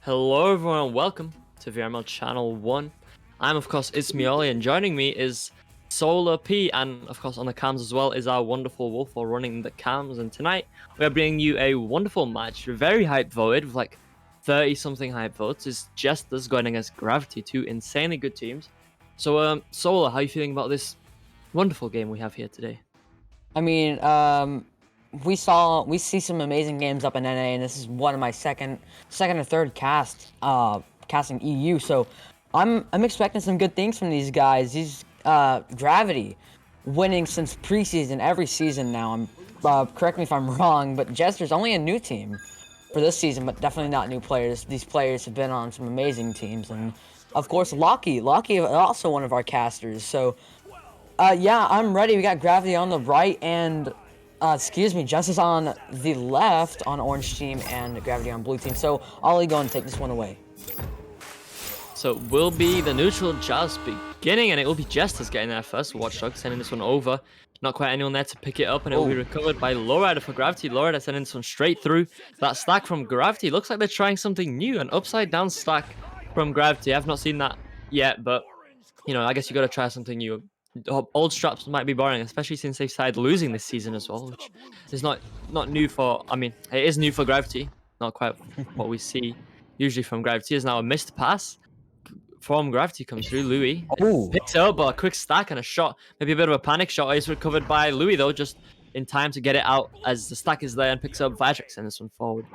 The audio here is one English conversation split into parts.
Hello everyone and welcome to VRML Channel 1. I'm of course it's me Ollie, and joining me is solarP, and of course on the cams as well is our wonderful Wolfo running the cams. And tonight we are bringing you a wonderful match, very hype voted with like 30 something hype votes. Is Jesters going against Gravity, two insanely good teams. So Solar, how are you feeling about this wonderful game we have here today? I mean, we see some amazing games up in NA, and this is one of my second or third casting EU. So I'm expecting some good things from these guys. These Gravity winning since preseason every season now. Correct me if I'm wrong, but Jester's only a new team for this season, but definitely not new players. These players have been on some amazing teams, and of course Locky also one of our casters. So. Yeah, I'm ready. We got Gravity on the right and, Justice on the left on orange team and Gravity on blue team. So, Ollie, go and take this one away. So it will be the neutral just beginning, and it will be Jesters getting there first. Watchdog sending this one over. Not quite anyone there to pick it up, and it will be recovered by Lowrider for Gravity. Lowrider sending this one straight through. That stack from Gravity. Looks like they're trying something new, an upside down stack from Gravity. I've not seen that yet, but you know, I guess you got to try something new. Old straps might be boring, especially since they've started losing this season as well, which is not new for. I mean, it is new for Gravity. Not quite what we see usually from Gravity. Is now a missed pass from Gravity comes through. Louis picks up a quick stack and a shot. Maybe a bit of a panic shot is recovered by Louis though, just in time to get it out as the stack is there and picks up Vatrix and this one forward.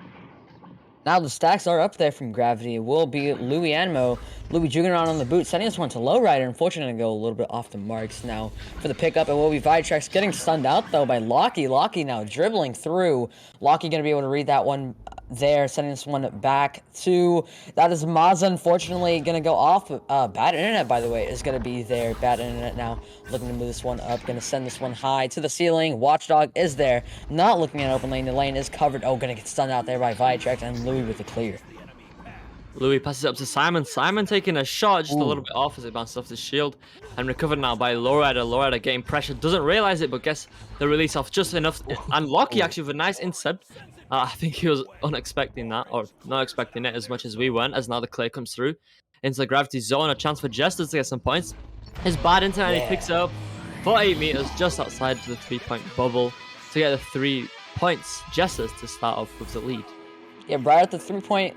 Now the stacks are up there from Gravity. It will be Louis Anmo. Louis jugging around on the boot, sending this one to Lowrider. Unfortunately, go a little bit off the marks now for the pickup. It will be Vitrax getting stunned out, though, by Locky. Locky now dribbling through. Locky going to be able to read that one there, sending this one back to... That is Mazza, unfortunately, going to go off. Bad internet, by the way, is going to be there. Bad internet now. Looking to move this one up. Going to send this one high to the ceiling. Watchdog is there. Not looking at open lane. The lane is covered. Oh, going to get stunned out there by Vitrax and Louis with the clear. Louis passes it up to Simon. Simon taking a shot just a little bit off as it bounced off his shield and recovered now by Lowrider. Lowrider getting pressure, doesn't realize it, but gets the release off just enough. And Locky actually with a nice intercept. I think he was unexpecting that, or not expecting it as much as we weren't, as now the clear comes through into the Gravity zone. A chance for Jesters to get some points. His bad internet, he picks it up 48 meters just outside the 3-point bubble to get the 3 points. Jesters to start off with the lead. Yeah, right at the 3-point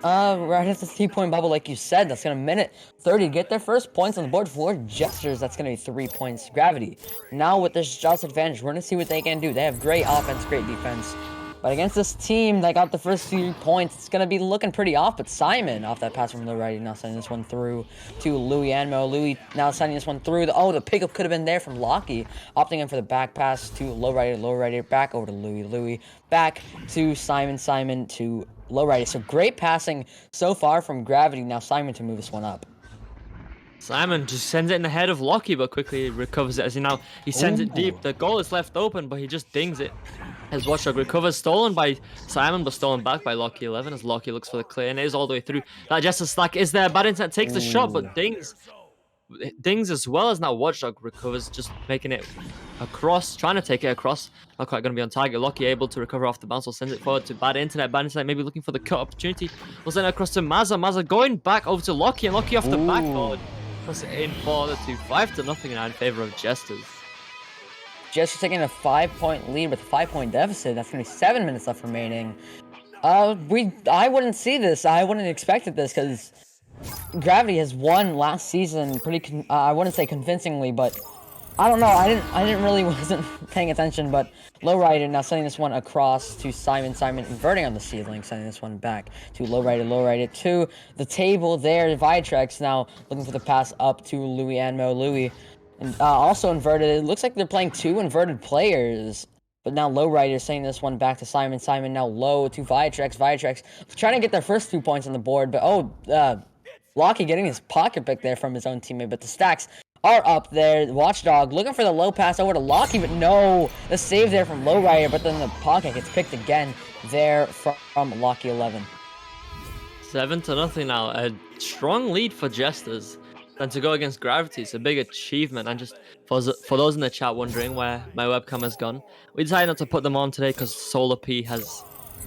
bubble, like you said. That's gonna minute 30 get their first points on the board for Jesters. That's gonna be 3 points. Gravity now with this just advantage, we're gonna see what they can do. They have great offense, great defense, but against this team that got the first 3 points, it's gonna be looking pretty off. But Simon off that pass from the right, now sending this one through to Louis Anmo. Louis now sending this one through. The pickup could have been there from Locky, opting in for the back pass to Lowrider, back over to Louis, back to Simon to Lowrider. So great passing so far from Gravity. Now Simon to move this one up. Simon just sends it in the head of Locky, but quickly recovers it as he sends it deep. The goal is left open, but he just dings it. As Watchdog recovers, stolen by Simon, but stolen back by Locky 11 as Locky looks for the clear, and it is all the way through. That Jester stack is there. Bad internet takes the shot, but dings as well as now Watchdog recovers, just making it across, trying to take it across. Not quite going to be on target. Locky able to recover off the bounce, will send it forward to Bad internet. Bad internet maybe looking for the cut opportunity. We'll send it across to Mazza. Mazza going back over to Locky, and Locky off the backboard. Puts it in for the 5-0 now in favor of Jesters. Jesters taking a 5-point lead with a 5-point deficit. That's going to be 7 minutes left remaining. I wouldn't see this. I wouldn't expected this because Gravity has won last season pretty. I wouldn't say convincingly, but I don't know. Wasn't paying attention, but Lowrider now sending this one across to Simon. Simon inverting on the ceiling, sending this one back to Lowrider to the table there. Vitrax now looking for the pass up to Louis Anmo. Louis and also inverted. It looks like they're playing 2 inverted players. But now Lowrider sending this one back to Simon. Simon now low to Vitrax. Vitrax trying to get their first 2 points on the board, but Locky getting his pocket pick there from his own teammate, but the stacks are up there. Watchdog looking for the low pass over to Locky, but no, the save there from Lowrider, but then the pocket gets picked again there from Locky 11. 7-0 now. A strong lead for Jesters. Then to go against Gravity, it's a big achievement. And just for those in the chat wondering where my webcam has gone, we decided not to put them on today because solarP has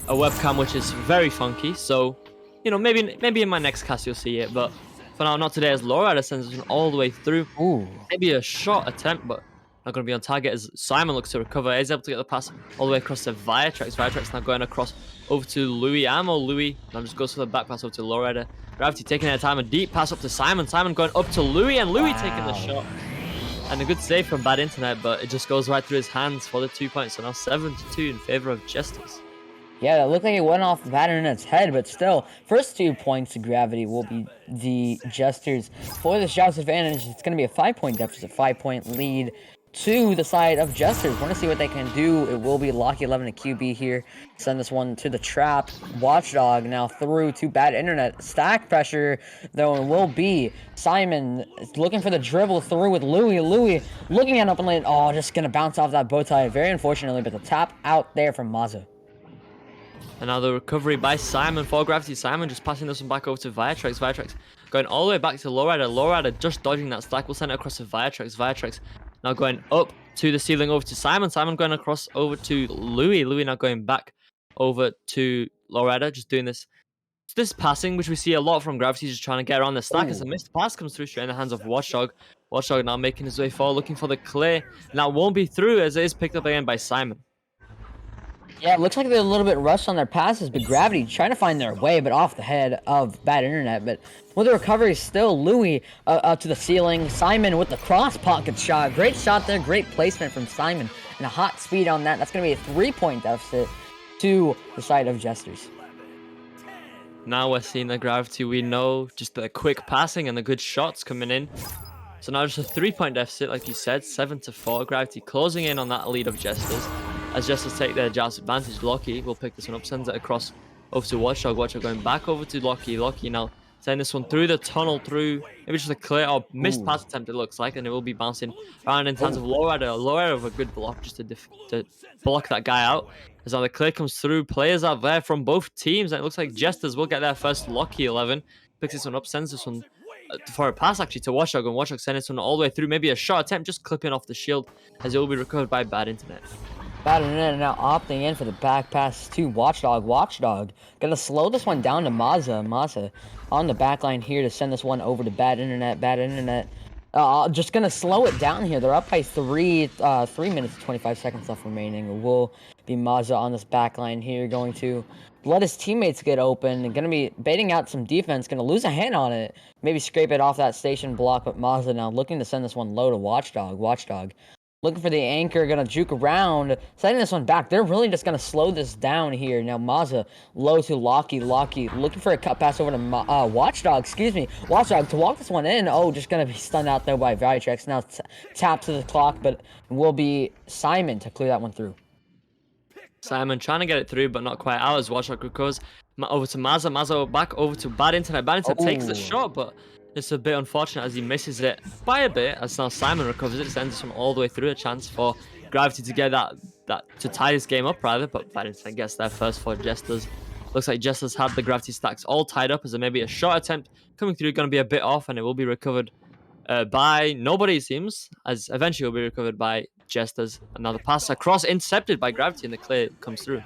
a webcam which is very funky. So you know, maybe in my next cast you'll see it, but for now, not today, as Lowrider sends this one all the way through. Ooh. Maybe a short attempt, but not going to be on target as Simon looks to recover. He's able to get the pass all the way across to Viatrax. Viatrax now going across over to Louis Ammo. Louis now just goes for the back pass over to Lowrider. Gravity taking their time. A deep pass up to Simon. Simon going up to Louis, and Louis taking the shot. And a good save from Bad Internet, but it just goes right through his hands for the 2 points. So now 7-2 in favor of Jesters. Yeah, that looked like it went off the Bad Internet's head, but still, first 2 points to Gravity will be the Jesters. For the Shout's advantage, it's going to be a 5-point deficit, 5-point lead to the side of Jesters. Want to see what they can do. It will be Locky 11 to QB here. Send this one to the trap. Watchdog now through to Bad Internet. Stack pressure, though, it will be Simon looking for the dribble through with Louis. Louis looking at open lane. Oh, just going to bounce off that bow tie, very unfortunately, but the tap out there from Mazza. And now the recovery by Simon for Gravity. Simon just passing this one back over to Viatrax. Viatrax going all the way back to Lowrider. Lowrider just dodging that stack. We'll send it across to Viatrax. Viatrax now going up to the ceiling over to Simon. Simon going across over to Louis. Louis now going back over to Lowrider. Just doing this passing, which we see a lot from Gravity, just trying to get around the stack. As a missed pass comes through straight in the hands of Watchdog. Watchdog now making his way forward, looking for the clear. Now won't be through as it is picked up again by Simon. Yeah, it looks like they're a little bit rushed on their passes, but Gravity trying to find their way, but off the head of Bad Internet. But with the recovery, still Louis up to the ceiling. Simon with the cross pocket shot. Great shot there, great placement from Simon. And a hot speed on that. That's going to be a 3-point deficit to the side of Jesters. Now we're seeing the Gravity we know, just the quick passing and the good shots coming in. So now just a 3-point deficit, like you said, 7-4. Gravity closing in on that lead of Jesters. As Jesters take their jabs advantage, Locky will pick this one up, sends it across over to Watchdog. Watchdog going back over to Locky. Locky now sending this one through the tunnel, through maybe just a clear or missed pass attempt, it looks like, and it will be bouncing around in terms of Lowrider. Lowrider with a good block just to block that guy out. As now the clear comes through, players are there from both teams, and it looks like Jesters will get their first Locky 11. Picks this one up, sends this one for a pass actually to Watchdog, and Watchdog sends this one all the way through. Maybe a short attempt, just clipping off the shield, as it will be recovered by Bad Internet. Bad Internet now opting in for the back pass to Watchdog. Watchdog gonna slow this one down to Mazza. Mazza on the back line here to send this one over to Bad Internet. Bad Internet just gonna slow it down here. They're up by 3 minutes 25 seconds left remaining. It will be Mazza on this back line here, going to let his teammates get open and gonna be baiting out some defense. Gonna lose a hand on it, maybe scrape it off that station block, but Mazza now looking to send this one low to Watchdog. Watchdog looking for the anchor, gonna juke around, sending this one back. They're really just gonna slow this down here. Now Mazza low to Locky. Locky looking for a cut pass over to Watchdog, excuse me. Watchdog to walk this one in. Oh, just gonna be stunned out there by Viatrax. Now tap to the clock, but will be Simon to clear that one through. Simon trying to get it through, but not quite out as Watchdog goes over to Mazza. Mazza back over to Bad Internet. Bad Internet takes the shot, but it's a bit unfortunate as he misses it by a bit. As now Simon recovers it, sends him all the way through. A chance for Gravity to get that to tie this game up rather, but Bad Internet gets there first for Jesters. Looks like Jesters have the Gravity stacks all tied up, as there may be a short attempt coming through, going to be a bit off, and it will be recovered by nobody, it seems, as eventually it will be recovered by Jesters. And now the pass across intercepted by Gravity, and the clear comes through.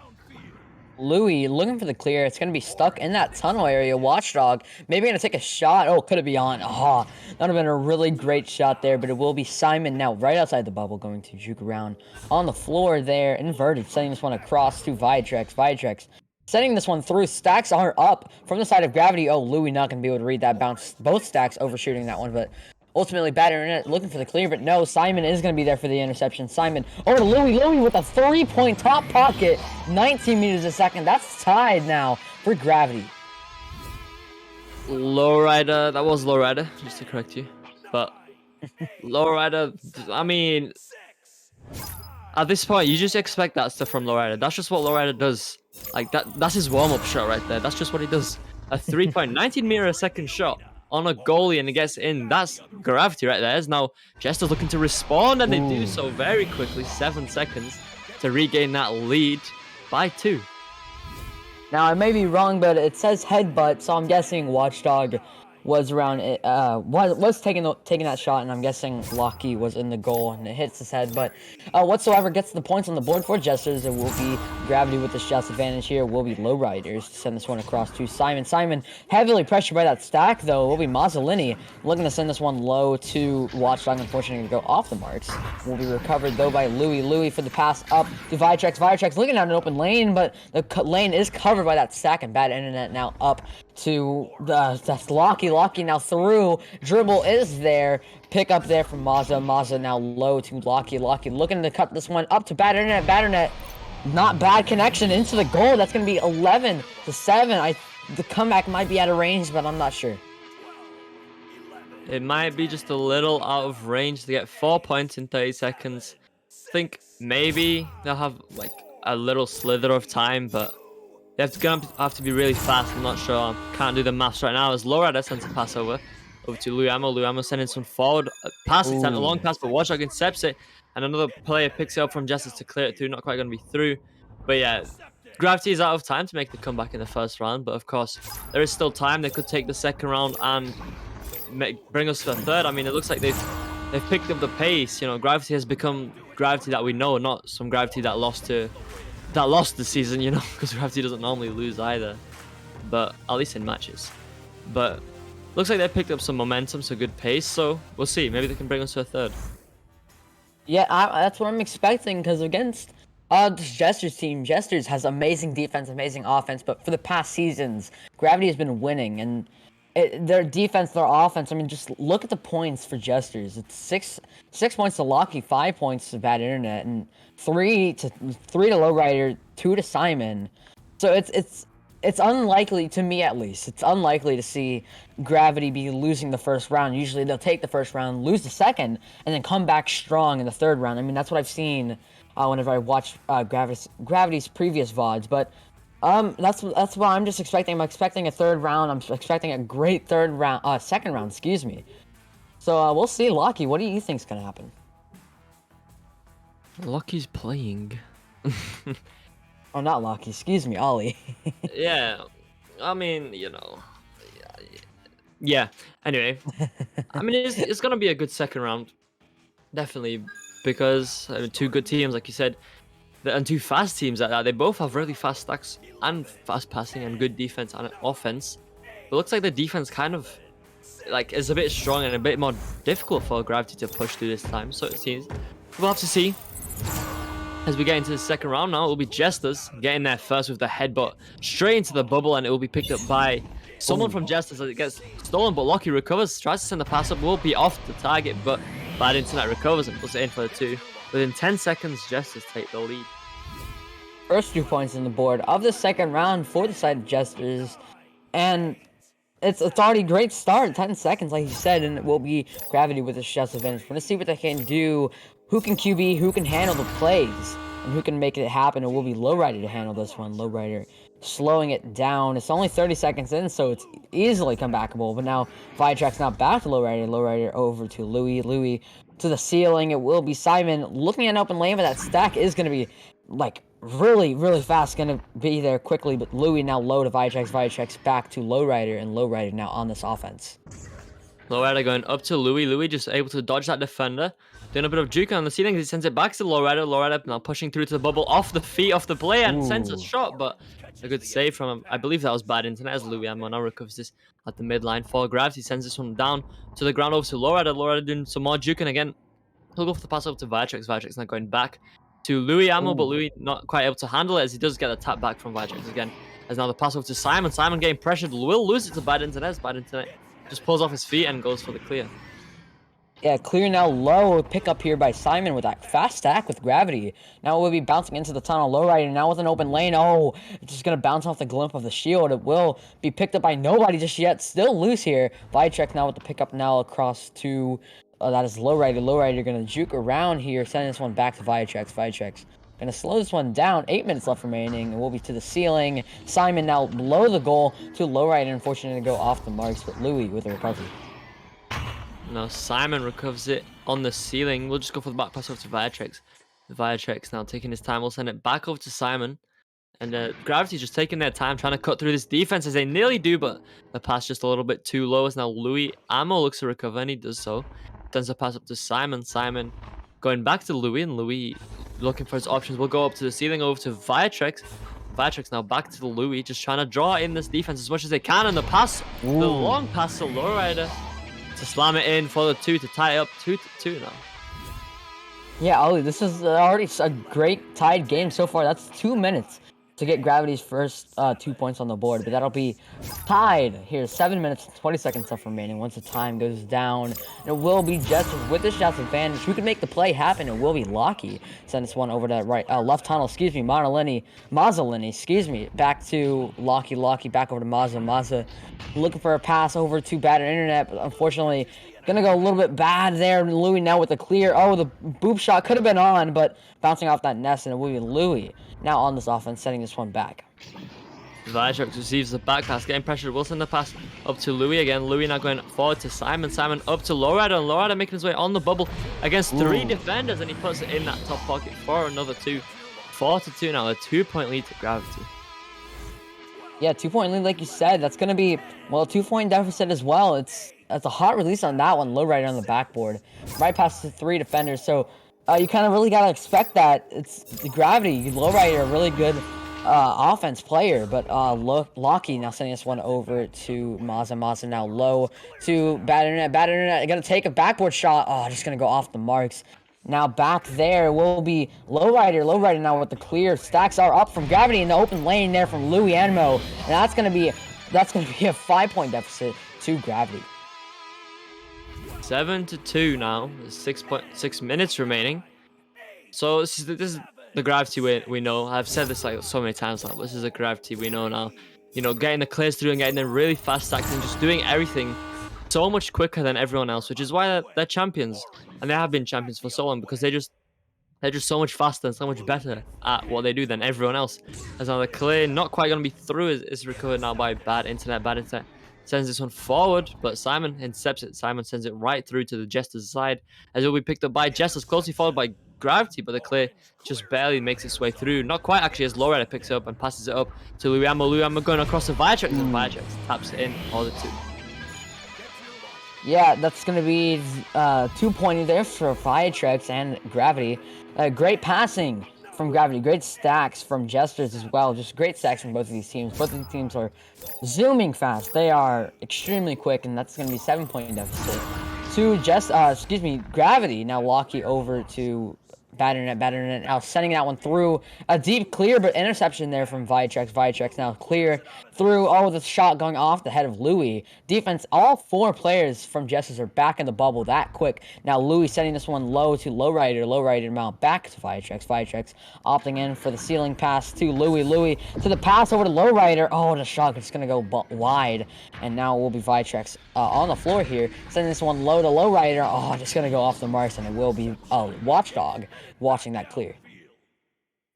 Louis looking for the clear. It's going to be stuck in that tunnel area. Watchdog maybe going to take a shot. Oh, could it be on? Oh, that would have been a really great shot there, but it will be Simon now right outside the bubble, going to juke around on the floor there. Inverted, sending this one across to Viatrax. Viatrax sending this one through. Stacks are up from the side of Gravity. Oh, Louis not going to be able to read that bounce. Both stacks overshooting that one, but ultimately, Bad Internet looking for the clear, but no, Simon is going to be there for the interception. Simon over to Louis. Louis with a 3-point top pocket, 19 meters a second. That's tied now for Gravity. Lowrider, that was Lowrider, just to correct you. But Lowrider, I mean, at this point, you just expect that stuff from Lowrider. That's just what Lowrider does. Like, that's his warm-up shot right there. That's just what he does. A 3-point, 19 meter a second shot on a goalie, and it gets in. That's Gravity right there. As now Jesters looking to respond, and they do so very quickly. 7 seconds to regain that lead by 2. Now, I may be wrong, but it says headbutt, so I'm guessing Watchdog was around it, was taking that shot, and I'm guessing Locky was in the goal and it hits his head. But whatsoever gets the points on the board for Jesters, it will be Gravity with the shots advantage here. Will be Lowriders to send this one across to Simon. Simon heavily pressured by that stack though. Will be Mazzolini looking to send this one low to Watchdog. Unfortunately, to go off the marks. Will be recovered though by Louis. Louis for the pass up to Viatrex. Viatrex looking at an open lane, but the lane is covered by that stack and bad internet. Now up to that's Locky. Locky now through. Dribble is there. Pick up there from Mazza. Mazza now low to Locky. Locky looking to cut this one up to bad internet. Bad internet. Not bad connection into the goal. That's going to be 11-7. The comeback might be out of range, but I'm not sure. It might be just a little out of range to get 4 points in 30 seconds. I think maybe they'll have like a little slither of time, but they gonna have to be really fast. I'm not sure. Can't do the maths right now. As Lowrider sends a pass over to Luyamo. Luyamo sending some forward pass. It's a long pass, but Watchdog intercepts it, and another player picks it up from Jesters to clear it through. Not quite going to be through, but yeah, Gravity is out of time to make the comeback in the first round. But of course, there is still time. They could take the second round and bring us to a third. I mean, it looks like they've picked up the pace. You know, Gravity has become Gravity that we know, not some Gravity that lost the season, you know, because Gravity doesn't normally lose either, but at least in matches. But looks like they picked up some momentum, some good pace, so we'll see. Maybe they can bring us to a third. Yeah, that's what I'm expecting, because against this Jesters team, Jesters has amazing defense, amazing offense, but for the past seasons, Gravity has been winning, and their defense, their offense, I mean, just look at the points for Jesters. It's 6 points to Locky, 5 points to Bad Internet, and 3 to Lowrider, 2 to Simon. So it's unlikely, to me at least, it's unlikely to see Gravity be losing the first round. Usually they'll take the first round, lose the second, and then come back strong in the third round. I mean, that's what I've seen whenever I watch Gravity's previous VODs, but that's what I'm just expecting. I'm expecting a third round. I'm expecting a great second round, excuse me. So we'll see. Locky, what do you think's gonna happen? Locky's playing. Oh, not Locky. Excuse me, Ollie. Yeah, I mean, you know, yeah. Anyway, I mean, it's gonna be a good second round, definitely, because two good teams, like you said, and two fast teams at that. They both have really fast stacks and fast passing and good defense and offense. It looks like the defense kind of like is a bit strong and a bit more difficult for Gravity to push through this time. So it seems we'll have to see. As we get into the second round now, it will be Jesters getting there first with the headbutt straight into the bubble, and it will be picked up by someone from Jesters as it gets stolen, but Locky recovers, tries to send the pass up, will be off the target, but Bad Internet recovers and puts it in for the 2. Within 10 seconds, Jesters take the lead. First 2 points on the board of the second round for the side of Jesters, and it's already a great start. 10 seconds, like you said, and it will be Gravity with the shots advantage. We're gonna see what they can do. Who can QB, who can handle the plays, and who can make it happen. It will be Lowrider to handle this one. Lowrider slowing it down. It's only 30 seconds in, so it's easily comebackable. But now Viatrex now back to Lowrider. Lowrider over to Louis. Louis to the ceiling. It will be Simon looking at an open lane, but that stack is going to be like really, really fast. Going to be there quickly, but Louis now low to Viatrex. Viatrex back to Lowrider, and Lowrider now on this offense. Lowrider going up to Louis. Louis just able to dodge that defender. Doing a bit of juke on the ceiling. He sends it back to Lowrider. Lowrider now pushing through to the bubble off the feet of the player and sends a shot, but a good save from him. I believe that was Bad Internet as Louis Ammo now recovers this at the midline for Gravity. Sends this one down to the ground over to Lowrider. Lowrider doing some more juking again. He'll go for the pass over to Viatrex. Viatrex now going back to Louis Ammo, but Louis not quite able to handle it as he does get a tap back from Viatrex again. As now the pass over to Simon. Simon getting pressured. Will lose it to Bad Internet as Bad Internet just pulls off his feet and goes for the clear. Yeah, clear now low. Pick up here by Simon with that fast stack with Gravity. Now we'll be bouncing into the tunnel. Lowrider now with an open lane. Oh, it's just going to bounce off the glint of the shield. It will be picked up by nobody just yet. Still loose here. Viatrex now with the pickup now across to... that is Lowrider. Lowrider going to juke around here. Sending this one back to Viatrex. Viatrex going to slow this one down. 8 minutes left remaining. It will be to the ceiling. Simon now below the goal to Lowrider. Unfortunately to go off the marks, but Louis with a recovery. Now Simon recovers it on the ceiling. We'll just go for the back pass over to Viatrex. Viatrex now taking his time. We'll send it back over to Simon. And Gravity just taking their time trying to cut through this defense as they nearly do, but the pass just a little bit too low. As now Louis Ammo looks to recover, and he does so. Sends a pass up to Simon. Simon going back to Louis, and Louis looking for his options. Will go up to the ceiling over to Viatrex. Viatrex now back to Louis, just trying to draw in this defense as much as they can. And the pass, the long pass to Lowrider to slam it in for the 2 to tie it up 2-2 now. Yeah, Ollie, this is already a great tied game so far. That's 2 minutes to get Gravity's first 2 points on the board, but that'll be tied here. 7 minutes and 20 seconds left remaining once the time goes down. And it will be Jesters with this shot's advantage. Who can make the play happen? It will be Locky. Send this one over to right left tunnel. Excuse me, Mazzolini. Excuse me. Back to Locky. Locky back over to Mazza. Mazza looking for a pass over to Battered Internet, but unfortunately. Gonna go a little bit bad there. Louis now with the clear. Oh, the boop shot could have been on, but bouncing off that nest, and it will be Louis now on this offense, setting this one back. Viatrex receives the back pass, getting pressured. Will send the pass up to Louis again. Louis now going forward to Simon. Simon up to Lowrider, and Lowrider making his way on the bubble against 3 defenders, and he puts it in that top pocket for another 2. 4-2 now, a 2-point lead to Gravity. Yeah, 2-point lead, like you said. That's gonna be, well, a 2-point deficit as well. That's a hot release on that one. Lowrider on the backboard, right past the 3 defenders. So you kind of really gotta expect that. It's the Gravity. Lowrider, a really good offense player, but Locky now sending this one over to Mazza. Mazza now low to Battered Internet. Battered Internet gonna take a backboard shot. Oh, just gonna go off the marks. Now back there will be Lowrider. Lowrider now with the clear. Stacks are up from Gravity in the open lane there from Louis Anmo, and that's gonna be a 5-point deficit to Gravity. 7-2 now. There's 6.6 minutes remaining. So this is the Gravity we know. I've said this like so many times now. But this is a Gravity we know now. You know, getting the clears through and getting them really fast stacks and just doing everything so much quicker than everyone else, which is why they're champions, and they have been champions for so long, because they're just so much faster and so much better at what they do than everyone else. As now the clear not quite going to be through is recovered now by Bad Internet. Bad Internet sends this one forward, but Simon intercepts it. Simon sends it right through to the Jesters side, as it will be picked up by Jesters, closely followed by Gravity, but the clear just barely makes its way through. Not quite actually, as Lowrider picks it up and passes it up to Louis Ammo. Louis Ammo going across the Viatrex, and Viatrex taps it in for the 2. Yeah, that's going to be 2 pointing there for Viatrex and Gravity. Great passing from Gravity. Great stacks from Jesters as well. Just great stacks from both of these teams. Both of these teams are zooming fast. They are extremely quick, and that's going to be 7-point deficit to Gravity. Now Locky over to Battered Internet now sending that one through. A deep clear, but interception there from Viatrex. Viatrex now clear through. Oh, the shot going off the head of Louis. Defense, all 4 players from Jesters are back in the bubble that quick. Now Louis sending this one low to Lowrider. Lowrider now back to Viatrex. Viatrex opting in for the ceiling pass to Louis. Louis to the pass over to Lowrider. Oh, the shot is going to go wide. And now it will be Viatrex on the floor here. Sending this one low to Lowrider. Oh, just going to go off the marks, and it will be Watchdog watching that clear.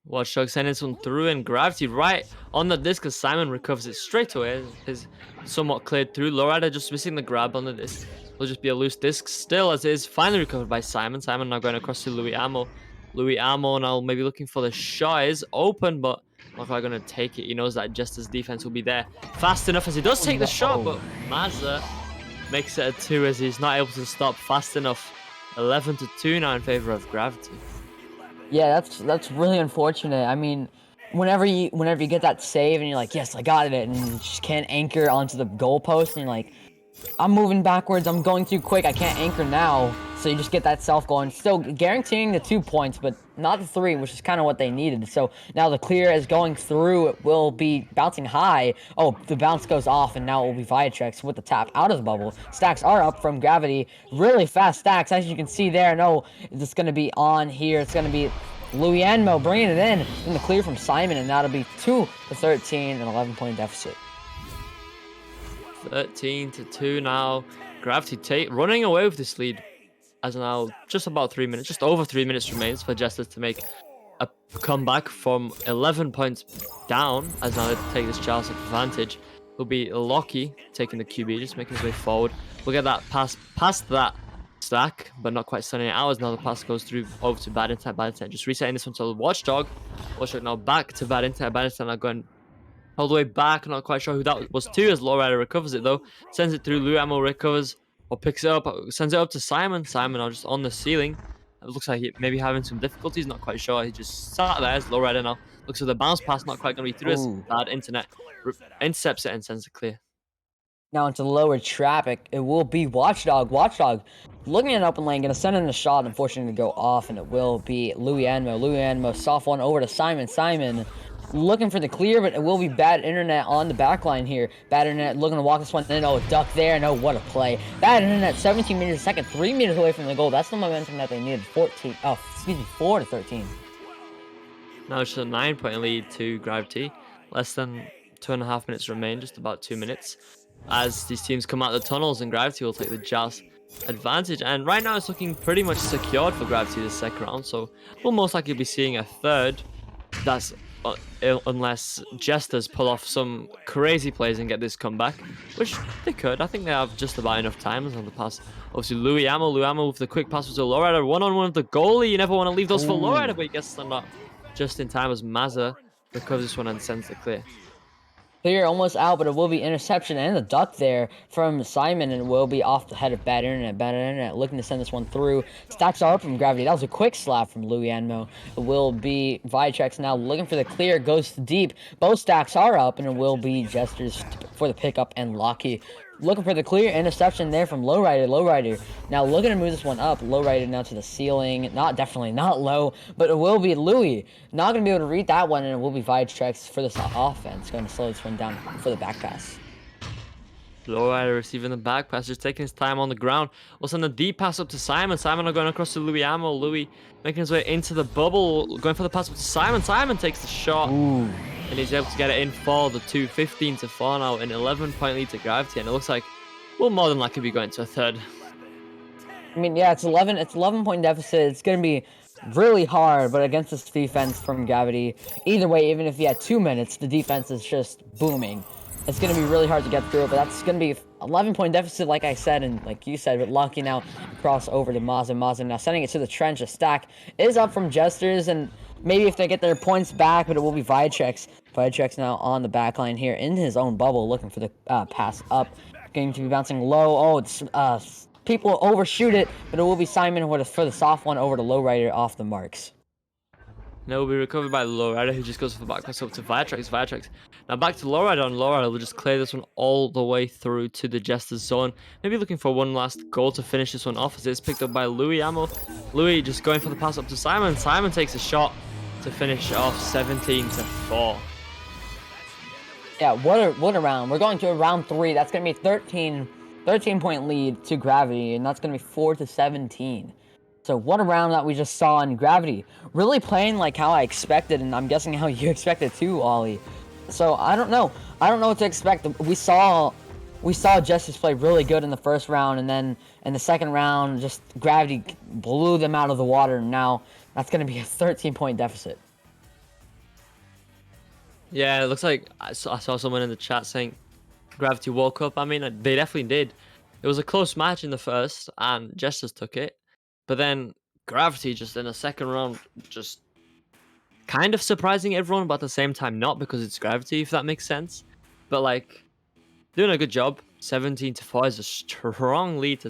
Watchdog sending this one through, and Gravity right on the disc as Simon recovers it straight away. Is somewhat cleared through. Lowrider just missing the grab on the disc. Will just be a loose disc still, as it is finally recovered by Simon. Simon now going across to Louis Ammo. Louis Ammo now maybe looking for the shot. Is open, but not quite going to take it. He knows that Jester's defense will be there fast enough, as he does take the shot, but Mazza makes it a 2 as he's not able to stop fast enough. 11-2 now in favor of Gravity. Yeah, that's really unfortunate. I mean, whenever you get that save and you're like, yes, I got it, and you just can't anchor onto the goalpost, and you're like, I'm moving backwards, I'm going too quick, I can't anchor now. So you just get that self going, still guaranteeing the 2 points, but not the 3, which is kind of what they needed. So now the clear is going through. It will be bouncing high. Oh, the bounce goes off, and now it will be Viatrex with the tap out of the bubble. Stacks are up from Gravity. Really fast stacks, as you can see there. No, it's going to be on here. It's going to be Louis Anmo bringing it in the clear from Simon, and that'll be 2-13, an 11-point deficit. 13-2 now. Gravity running away with this lead, as now just over 3 minutes remains for Jesters to make a comeback from 11 points down, as now they take this chance advantage. Will be Locky taking the QB, just making his way forward. We'll get that pass past that stack, but not quite sending it out as now the pass goes through over to bad internet, just resetting this one to Watchdog. Watchdog now back to bad internet now going all the way back. Not quite sure who that was to as Lowrider recovers it though. Sends it through, Lou Ammo recovers or picks it up, sends it up to Simon. Simon now just on the ceiling. It looks like he maybe having some difficulties, not quite sure. He just sat there as Lowrider now. Looks like the bounce pass not quite going to be through as bad internet. Intercepts it and sends it clear. Now into lower traffic, it will be Watchdog. Watchdog looking at an open lane, gonna send in a shot, unfortunately to go off, and it will be Louis Anmo. Louis Anmo, soft one over to Simon. Simon looking for the clear, but it will be bad internet on the back line here. Bad internet looking to walk this one in. Oh, duck there. No, what a play. Bad internet, 17 meters a second, 3 meters away from the goal. That's the momentum that they needed. 4 to 13. Now it's just a 9-point lead to Gravity. Less than 2.5 minutes remain, just about 2 minutes. As these teams come out of the tunnels, and Gravity will take the Jazz advantage. And right now it's looking pretty much secured for Gravity this second round, so we'll most likely be seeing a third. That's unless Jesters pull off some crazy plays and get this comeback, which they could. I think they have just about enough time on the pass. Obviously, Louis Ammo with the quick pass to Lowrider, one-on-one with the goalie. You never want to leave those for Lowrider, but he gets stunned up just in time as Mazza recovers this one and sends the clear. Clear almost out, but it will be interception and a duck there from Simon, and it will be off the head of bad internet. Bad internet looking to send this one through. Stacks are up from Gravity. That was a quick slap from Louis Anmo. It will be Vitrex now looking for the clear. Goes deep. Both stacks are up, and it will be Jesters for the pickup and Locky. Looking for the clear interception there from Lowrider. Lowrider now looking to move this one up. Lowrider now to the ceiling. Definitely not low, but it will be Louis. Not going to be able to read that one, and it will be Vitrex for this offense. Going to slow this one down for the back pass. Lowrider receiving the back pass, just taking his time on the ground. We'll send a deep pass up to Simon. Simon are going across to Louis Ammo. Louis making his way into the bubble. Going for the pass up to Simon. Simon takes the shot. Ooh. And he's able to get it in for the 2. 15 to 4 now, an 11-point lead to Gravity, and it looks like we'll more than likely be going to a third. I mean, yeah, it's 11-point deficit. It's gonna be really hard, but against this defense from Gravity, either way, even if you had 2 minutes, the defense is just booming. It's gonna be really hard to get through it, but that's gonna be 11-point deficit, like I said, and like you said, with Lucky now cross over to Mazza. Mazza now sending it to the trench. A stack is up from Jesters, and maybe if they get their points back, but it will be Vitrex. Vitrex now on the back line here in his own bubble, looking for the pass up. Going to be bouncing low. Oh, it's people overshoot it, but it will be Simon for the soft one over to Lowrider off the marks. Now will be recovered by Lowrider, who just goes for the back pass up to Vitrex. Vitrex now back to Lowrider, and Lowrider will just clear this one all the way through to the Jesters zone. Maybe looking for one last goal to finish this one off as it's picked up by Louis Ammo. Louis just going for the pass up to Simon. Simon takes a shot to finish off 17 to 4. Yeah, what a round. We're going to a round 3. That's going to be 13-point lead to Gravity, and that's going to be 4 to 17. So what a round that we just saw in Gravity. Really playing like how I expected, and I'm guessing how you expected too, Ollie. So I don't know. I don't know what to expect. We saw Jesters play really good in the first round, and then in the second round, just Gravity blew them out of the water, and now that's going to be a 13-point deficit. Yeah, it looks like I saw someone in the chat saying Gravity woke up. I mean, they definitely did. It was a close match in the first, and Jesters took it. But then Gravity just in the second round, just kind of surprising everyone, but at the same time not, because it's Gravity, if that makes sense. But like, doing a good job. 17 to 4 is a strong lead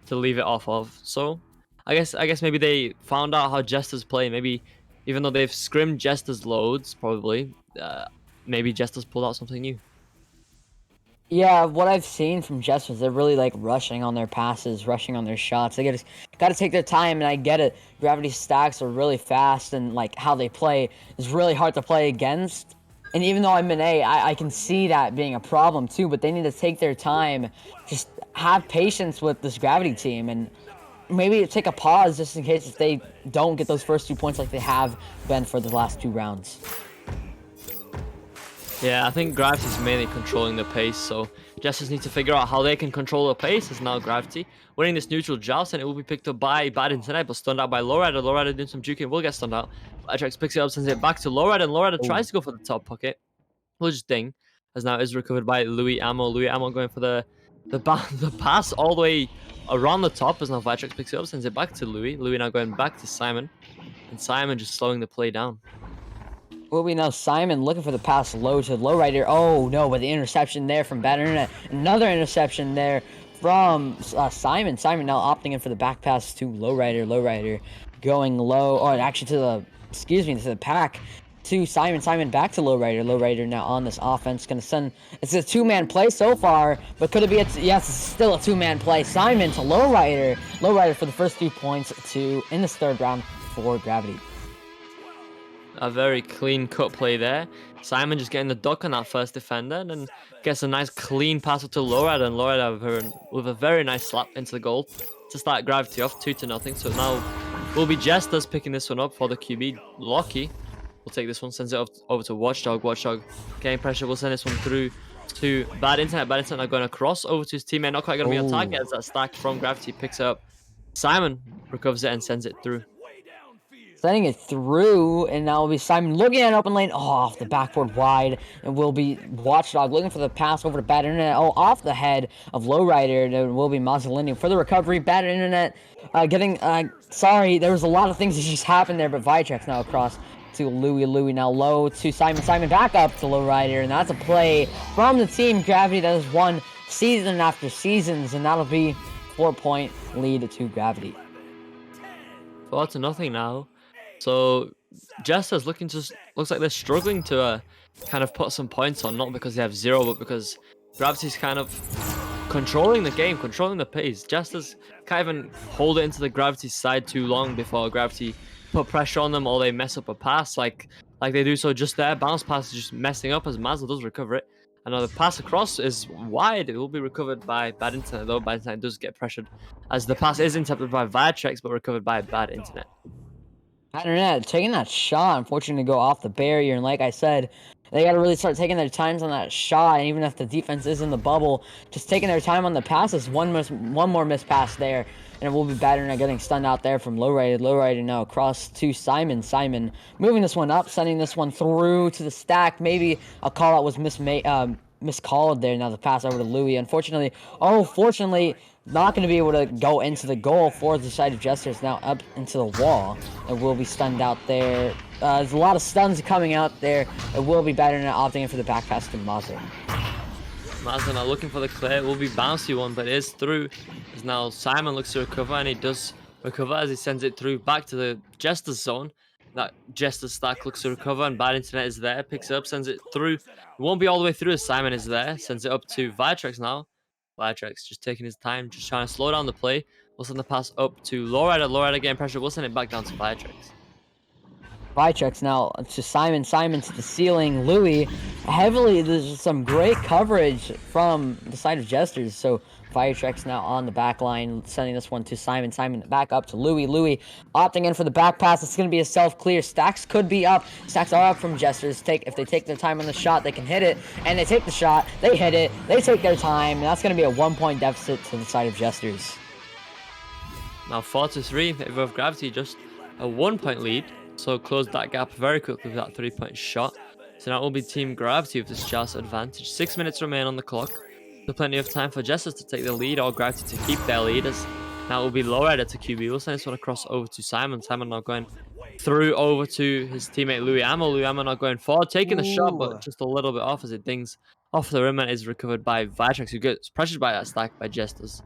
to leave it off of. So I guess maybe they found out how Jesters play. Maybe even though they've scrimmed Jesters loads, probably maybe Jesters pulled out something new. Yeah, what I've seen from Jesters, they're really like rushing on their passes, rushing on their shots. They got to take their time, and I get it. Gravity stacks are really fast, and like how they play is really hard to play against. And even though I'm an A, I can see that being a problem too. But they need to take their time, just have patience with this Gravity team, and maybe take a pause just in case if they don't get those first 2 points like they have been for the last 2 rounds. Yeah, I think Gravity's mainly controlling the pace, so Jesters need to figure out how they can control the pace. As now Gravity winning this neutral joust, and it will be picked up by Bad Internet, but stunned out by Lowrider. Lowrider doing some juking, will get stunned out. Atrax picks it up, sends it back to Lowrider, and Lowrider tries to go for the top pocket. Will just ding, as now is recovered by Louis Ammo. Louis Ammo going for the pass all the way around the top as now Vitrax picks it up, sends it back to Louis. Louis now going back to Simon. And Simon just slowing the play down. Will we know Simon looking for the pass low to Lowrider? Oh no, but the interception there from Bad Internet. Another interception there from Simon. Simon now opting in for the back pass to Lowrider. Lowrider going low, or actually to the pack to Simon. Simon back to Lowrider. Lowrider now on this offense. Gonna send, it's a two-man play so far, but could it be yes, it's still a two-man play. Simon to Lowrider. Lowrider for the first 2 points in this third round for Gravity. A very clean cut play there. Simon just getting the duck on that first defender and then gets a nice clean pass up to Lowrider, and Lowrider with a very nice slap into the goal to start Gravity off 2-0. So now will be Jesters picking this one up for the QB. Locky will take this one, sends it over to Watchdog. Watchdog getting pressure, will send this one through to Bad Internet. Bad Internet now going across over to his teammate, not quite going to be on target as that stack from Gravity picks it up. Simon recovers it and sends it through. Sending it through, and now will be Simon looking at an open lane. Oh, off the backboard wide, and will be Watchdog looking for the pass over to Bad Internet. Oh, off the head of Lowrider, and it will be Mazzolini for the recovery. Bad Internet getting, sorry, there was a lot of things that just happened there, but Vitrax now across to Louis. Louis now low to Simon. Simon back up to Lowrider, and that's a play from the team Gravity that has won season after seasons, and that'll be 4-point lead to Gravity. 4-0 now. So Jesters looks like they're struggling to kind of put some points on, not because they have 0, but because Gravity's kind of controlling the game, controlling the pace. Jesters can't even hold it into the Gravity side too long before Gravity put pressure on them, or they mess up a pass like they do. So just there, bounce pass is just messing up as Mazda does recover it. And now the pass across is wide. It will be recovered by Bad Internet, though. Bad Internet does get pressured as the pass is intercepted by Vitrax, but recovered by Bad Internet. Bad Internet taking that shot, unfortunately, to go off the barrier. And like I said, they got to really start taking their times on that shot. And even if the defense is in the bubble, just taking their time on the passes. One more missed pass there, and it will be Bad Internet getting stunned out there from Lowrider. Lowrider now across to Simon. Simon moving this one up, sending this one through to the stack. Maybe a call out was miscalled there. Now the pass over to Louis. Unfortunately, fortunately, not going to be able to go into the goal for the side of Jesters. Now up into the wall. It will be stunned out there. There's a lot of stuns coming out there. It will be Bad Internet opting in for the back pass to Mazda. Mazda now looking for the clear. It will be bouncy one, but it is through. As now Simon looks to recover, and he does recover as he sends it through back to the Jesters zone. That Jesters stack looks to recover, and Bad Internet is there, picks it up, sends it through. It won't be all the way through as Simon is there, sends it up to Vitrax now. Vitrax just taking his time, just trying to slow down the play. We'll send the pass up to Lowrider. Lowrider getting pressure. We'll send it back down to Vitrax. Vitrax now to Simon. Simon to the ceiling. Louis heavily. There's some great coverage from the side of Jesters. So Vitrax now on the back line, sending this one to Simon. Simon back up to Louis. Louis opting in for the back pass. It's going to be a self-clear. Stacks could be up. Stacks are up from Jesters. If they take their time on the shot, they can hit it. And they take the shot. They hit it. They take their time. And that's going to be a 1-point deficit to the side of Jesters. Now 4-3. Above Gravity, just a 1-point lead. So closed that gap very quickly with that 3-point shot. So now it will be Team Gravity with this chance advantage. 6 minutes remain on the clock. So plenty of time for Jesters to take the lead, or Gravity to keep their leaders. Now it will be Lowrider to QB. We'll send this one across over to Simon. Simon now going through over to his teammate Louis Ammo. Louis Ammo now going forward, taking the shot, but just a little bit off as it dings off the rim and is recovered by Vitrax, who gets pressured by that stack by Jesters.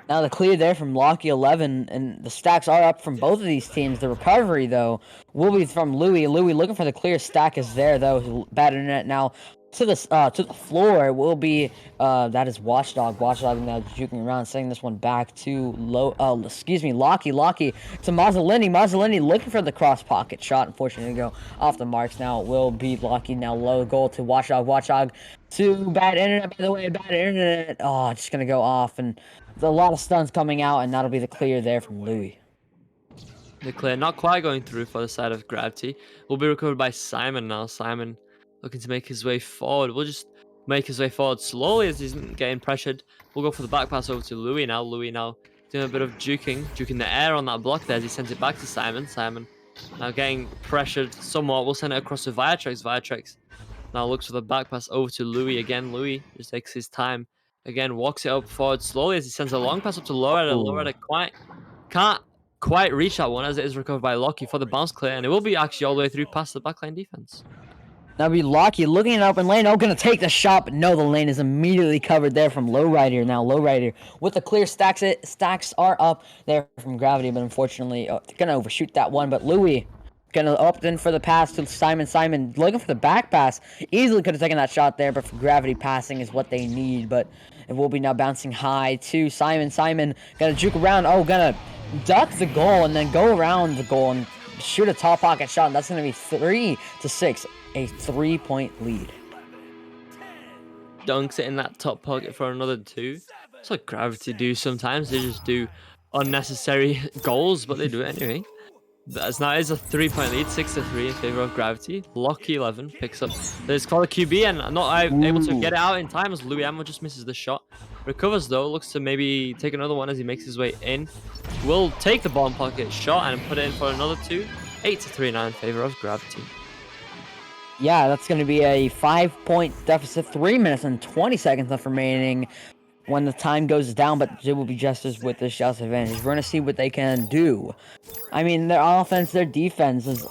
Now the clear there from Locky 11, and the stacks are up from both of these teams. The recovery, though, will be from Louis. Louis looking for the clear. Stack is there, though. Bad Internet now to the floor will be that is Watchdog. Watchdog now juking around, sending this one back to Locky. Locky to Mazzolini. Mazzolini looking for the cross pocket shot. Unfortunately, to go off the marks. Now it will be Locky. Now low goal to Watchdog. Watchdog to Bad Internet. By the way, Bad Internet. Oh, just gonna go off, and there's a lot of stuns coming out, and that'll be the clear there from Louis. The clear not quite going through for the side of Gravity. Will be recovered by Simon now. Simon looking to make his way forward. We'll just make his way forward slowly as he's getting pressured. We'll go for the back pass over to Louis now. Louis now doing a bit of juking the air on that block there as he sends it back to Simon. Simon now getting pressured somewhat. We'll send it across to Vitrax. Vitrax now looks for the back pass over to Louis again. Louis just takes his time Again, walks it up forward slowly as he sends a long pass up to Lowrider. Ooh. Lowrider can't quite reach that one as it is recovered by Locky for the bounce clear, and it will be actually all the way through past the backline defense. That'll be Locky looking at open lane. Oh, gonna take the shot, but no, the lane is immediately covered there from Lowrider. Now Lowrider with the clear stacks. Stacks are up there from Gravity, but unfortunately, gonna overshoot that one. But Louis gonna opt in for the pass to Simon. Simon looking for the back pass. Easily could have taken that shot there, but for Gravity, passing is what they need. But it will be now bouncing high to Simon. Simon gonna juke around. Oh, gonna duck the goal and then go around the goal and shoot a top pocket shot. And that's gonna be 3-6. A 3-point lead. Dunks it in that top pocket for another 2. That's what Gravity do sometimes. They just do unnecessary goals, but they do it anyway. As now is a 3-point lead, 6-3 in favor of Gravity. Locky 11 picks up this call a QB and not able to get it out in time as Louis Ammo just misses the shot. Recovers though, looks to maybe take another one as he makes his way in. Will take the bottom pocket shot and put it in for another 2. 8-3 now in favor of Gravity. Yeah, that's going to be a 5-point deficit. 3 minutes and 20 seconds left remaining when the time goes down, but it will be Jesters with this shot advantage. We're going to see what they can do. I mean, their offense, their defense is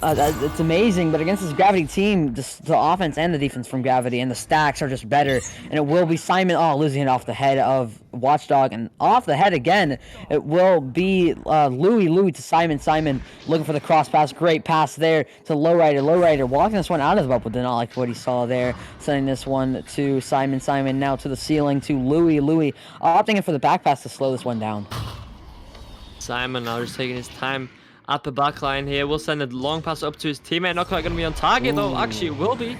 it's amazing, but against this Gravity team, the offense and the defense from Gravity and the stacks are just better. And it will be Simon, losing it off the head of Watchdog, and off the head again, it will be Louis to Simon. Simon looking for the cross pass. Great pass there to Lowrider. Lowrider walking this one out of the bubble. Did not like what he saw there. Sending this one to Simon. Simon now to the ceiling to Louis. Louis opting in for the back pass to slow this one down. Simon now just taking his time at the back line here. We'll send a long pass up to his teammate. Not quite going to be on target, though. Actually, it will be.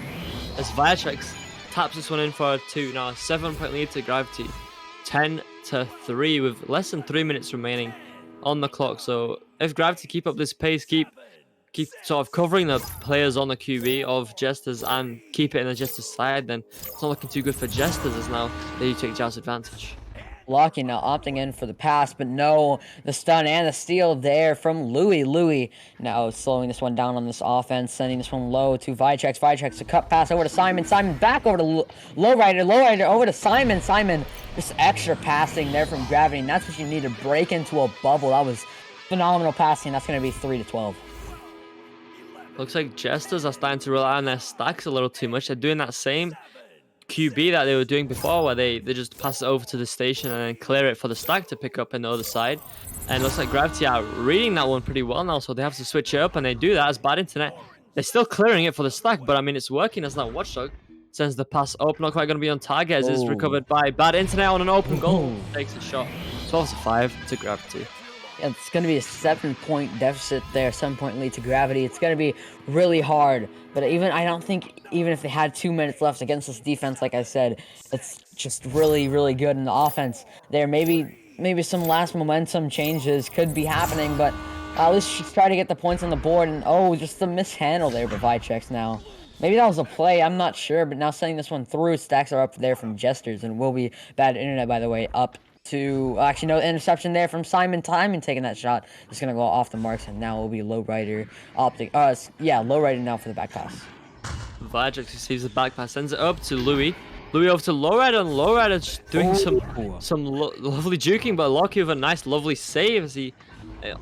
As Viatrex taps this one in for a 2. Now, a 7-point lead to Gravity. 10-3 with less than 3 minutes remaining on the clock. So, if Gravity keep up this pace, keep sort of covering the players on the QB of Jesters and keep it in the Jesters side, then it's not looking too good for Jesters as now they do take Joust advantage. Locky now opting in for the pass, but no, the stun and the steal there from Louis. Louis now slowing this one down on this offense, sending this one low to Viatrex. Viatrex a cut pass over to Simon. Simon back over to Lowrider. Lowrider over to Simon. Simon just extra passing there from Gravity, and that's what you need to break into a bubble. That was phenomenal passing. That's going to be 3-12. Looks like Jesters are starting to rely on their stacks a little too much. They're doing that same QB that they were doing before, where they just pass it over to the station and then clear it for the stack to pick up on the other side. And it looks like Gravity are reading that one pretty well now, so they have to switch it up, and they do that as bad internet. They're still clearing it for the stack, but I mean, it's working as now Watchdog sends the pass up, not quite going to be on target as it's recovered by bad internet on an open goal. Takes a shot. 12-5 to Gravity. It's going to be a 7-point deficit there, 7-point lead to Gravity. It's going to be really hard, but I don't think even if they had 2 minutes left against this defense, like I said, it's just really, really good in the offense there. Maybe some last momentum changes could be happening, but at least just try to get the points on the board. And just the mishandle there by Viatrex now. Maybe that was a play, I'm not sure, but now sending this one through. Stacks are up there from Jesters, and will be bad internet, by the way, up to actually no interception there from Simon. Taking that shot, just gonna go off the marks, and now it will be Lowrider opting. Lowrider now for the back pass. Viatrex receives the back pass, sends it up to Louis. Louis over to Lowrider, and Lowrider just doing some lovely juking, but Locky with a nice, lovely save as he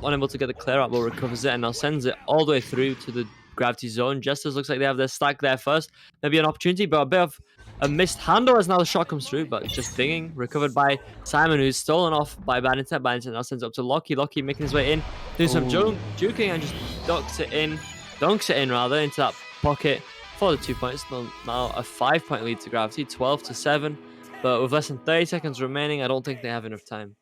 unable to get the clear out, but recovers it and now sends it all the way through to the Gravity zone. Jesters looks like they have their stack there first. Maybe an opportunity, but a bit of a missed handle as now the shot comes through, but just dinging. Recovered by Simon, who's stolen off by bad internet. Bad internet now sends it up to Locky. Locky making his way in, doing some juking and just dunks it in into that pocket for the 2 points. Now a 5-point lead to Gravity, 12-7. But with less than 30 seconds remaining, I don't think they have enough time.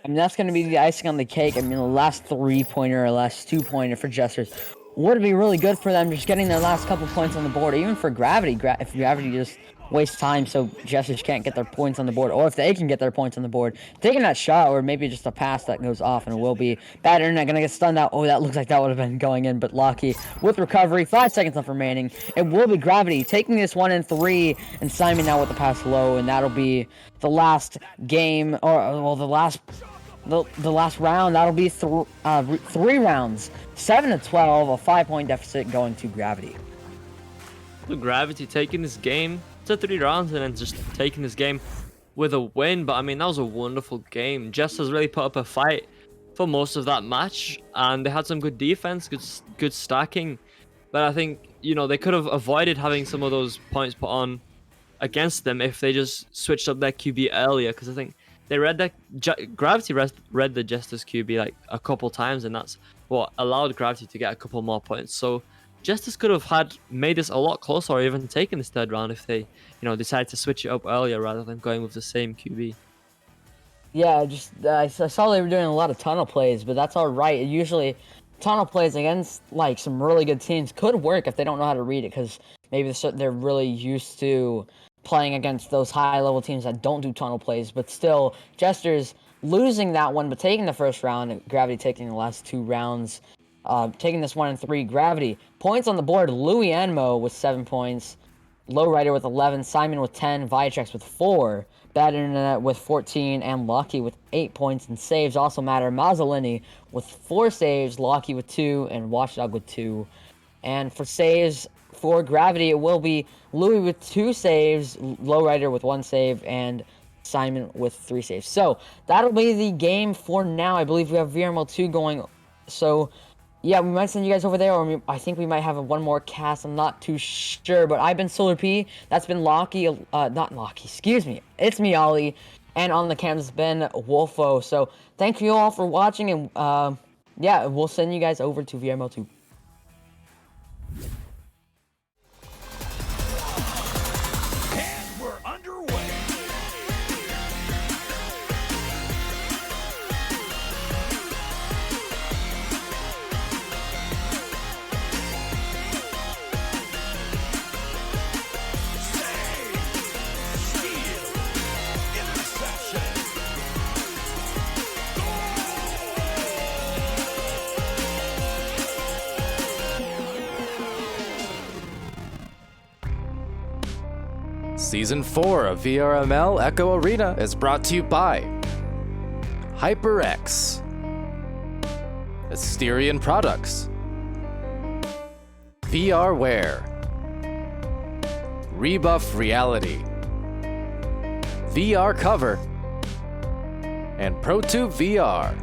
I mean, that's going to be the icing on the cake. I mean, the last 3-pointer or last 2-pointer for Jesters would be really good for them, just getting their last couple points on the board. Even for Gravity, if Gravity just wastes time so Jesters can't get their points on the board, or if they can get their points on the board, taking that shot, or maybe just a pass that goes off, and it will be bad internet, gonna get stunned out. That looks like that would have been going in, but Locky with recovery, 5 seconds left remaining. It will be Gravity taking this one in 3, and Simon now with the pass low, and that'll be the last game, or the last round. That'll be 3 rounds, 7-12, a 5-point deficit going to Gravity. Gravity taking this game to 3 rounds and then just taking this game with a win. But I mean, that was a wonderful game. Jesters really put up a fight for most of that match, and they had some good defense, good stacking. But I think, you know, they could have avoided having some of those points put on against them if they just switched up their QB earlier, because I think they read that Gravity read the Jesters QB like a couple times, and that's what allowed Gravity to get a couple more points. So Jesters could have made this a lot closer, or even taken this third round if they, you know, decided to switch it up earlier rather than going with the same QB. Yeah, just I saw they were doing a lot of tunnel plays, but that's all right. Usually, tunnel plays against like some really good teams could work if they don't know how to read it, because maybe they're really used to playing against those high-level teams that don't do tunnel plays. But still, Jesters losing that one, but taking the first round, and Gravity taking the last 2 rounds, taking this 1 and 3. Gravity points on the board: Louis Enmo with 7 points, Lowrider with 11, Simon with 10, Viatrex with 4. Bad Internet with 14, and Locky with 8 points, and saves also matter. Mazzolini with 4 saves, Locky with 2, and Watchdog with 2. And for saves for Gravity, it will be Louis with 2 saves, Lowrider with 1 save, and Simon with 3 saves. So that'll be the game for now. I believe we have VRML 2 going. So yeah, we might send you guys over there, or I think we might have one more cast. I'm not too sure, but I've been solarP. That's been Locky, not Locky, excuse me. It's me, Ollie, and on the cams has been Wolfo. So thank you all for watching, and yeah, we'll send you guys over to VRML 2. And we're underway. Season 4 of VRML Echo Arena is brought to you by HyperX, Asterion Products, VRware, Rebuff Reality, VR Cover, and ProTube VR.